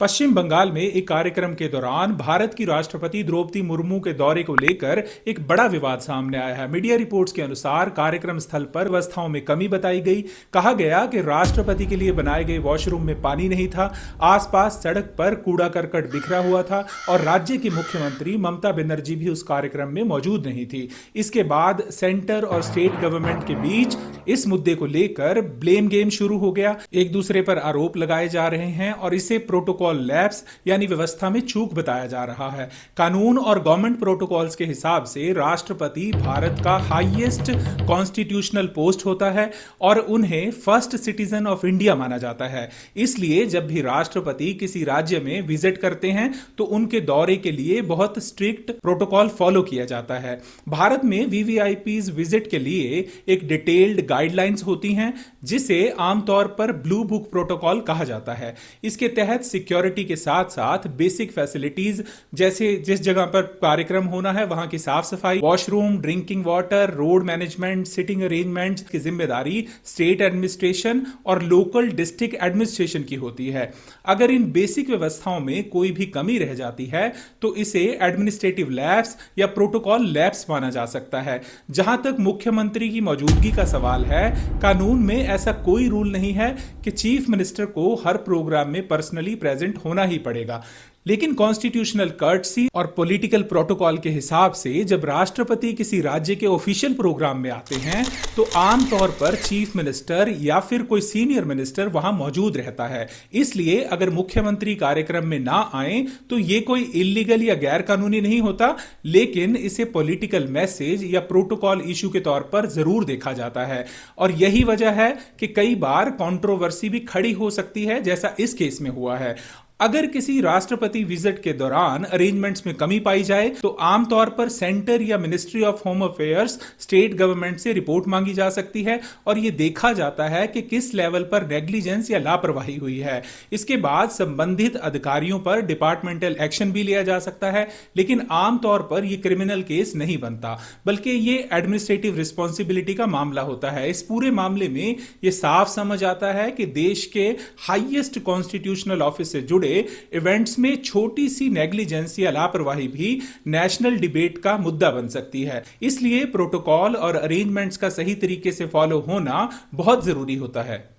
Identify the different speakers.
Speaker 1: पश्चिम बंगाल में एक कार्यक्रम के दौरान भारत की राष्ट्रपति द्रौपदी मुर्मू के दौरे को लेकर एक बड़ा विवाद सामने आया है। मीडिया रिपोर्ट्स के अनुसार कार्यक्रम स्थल पर व्यवस्थाओं में कमी बताई गई। कहा गया कि राष्ट्रपति के लिए बनाए गए वॉशरूम में पानी नहीं था, आसपास सड़क पर कूड़ा करकट बिखरा हुआ था और राज्य की मुख्यमंत्री ममता बनर्जी भी उस कार्यक्रम में मौजूद नहीं थी। इसके बाद सेंटर और स्टेट गवर्नमेंट के बीच इस मुद्दे को लेकर ब्लेम गेम शुरू हो गया। एक दूसरे पर आरोप लगाए जा रहे हैं और इसे प्रोटोकॉल लैप्स यानी व्यवस्था में चूक बताया जा रहा है। कानून और गवर्नमेंट प्रोटोकॉल्स के हिसाब से राष्ट्रपति भारत का हाईएस्ट कॉन्स्टिट्यूशनल पोस्ट होता है और उन्हें फर्स्ट सिटीजन ऑफ इंडिया माना जाता है। इसलिए जब भी राष्ट्रपति किसी राज्य में विजिट करते हैं तो उनके दौरे के लिए बहुत स्ट्रिक्ट प्रोटोकॉल फॉलो किया जाता है। भारत में वीवीआईपीज विजिट के लिए एक डिटेल्ड गाइडलाइंस होती हैं जिसे आमतौर पर ब्लू बुक प्रोटोकॉल कहा जाता है। इसके तहत सिक्योरिटी के साथ साथ बेसिक फैसिलिटीज जैसे जिस जगह पर कार्यक्रम होना है वहां की साफ सफाई, washroom, drinking water, road management, sitting arrangement की जिम्मेदारी स्टेट एडमिनिस्ट्रेशन और लोकल डिस्ट्रिक्ट एडमिनिस्ट्रेशन की होती है। अगर इन बेसिक व्यवस्थाओं में कोई भी कमी रह जाती है तो इसे एडमिनिस्ट्रेटिव लैप्स या प्रोटोकॉल लैप्स माना जा सकता है। जहां तक मुख्यमंत्री की मौजूदगी का सवाल है, कानून में ऐसा कोई रूल नहीं है कि चीफ मिनिस्टर को हर प्रोग्राम में पर्सनली प्रेजेंट होना ही पड़ेगा। लेकिन कॉन्स्टिट्यूशनल कर्टसी और पॉलिटिकल प्रोटोकॉल के हिसाब से जब राष्ट्रपति किसी राज्य के ऑफिशियल प्रोग्राम में आते हैं तो आमतौर पर चीफ मिनिस्टर या फिर कोई सीनियर मिनिस्टर वहां मौजूद रहता है। इसलिए अगर मुख्यमंत्री कार्यक्रम में ना आए तो ये कोई इलीगल या गैर कानूनी नहीं होता, लेकिन इसे पॉलिटिकल मैसेज या प्रोटोकॉल इशू के तौर पर जरूर देखा जाता है। और यही वजह है कि कई बार कंट्रोवर्सी भी खड़ी हो सकती है, जैसा इस केस में हुआ है। अगर किसी राष्ट्रपति विजिट के दौरान अरेंजमेंट्स में कमी पाई जाए तो आमतौर पर सेंटर या ministry of home affairs, state government से रिपोर्ट मांगी जा सकती है और यह देखा जाता है कि किस लेवल पर नेग्लिजेंस या लापरवाही हुई है। इसके बाद संबंधित अधिकारियों पर डिपार्टमेंटल एक्शन भी लिया जा सकता है, लेकिन आमतौर पर यह क्रिमिनल केस नहीं बनता, बल्कि यह एडमिनिस्ट्रेटिव रिस्पॉन्सिबिलिटी का मामला होता है। इस पूरे मामले में यह साफ समझ आता है कि देश के हाईएस्ट कॉन्स्टिट्यूशनल ऑफिस से जुड़े इवेंट्स में छोटी सी नेग्लिजेंस या लापरवाही भी नेशनल डिबेट का मुद्दा बन सकती है। इसलिए प्रोटोकॉल और अरेंजमेंट्स का सही तरीके से फॉलो होना बहुत जरूरी होता है।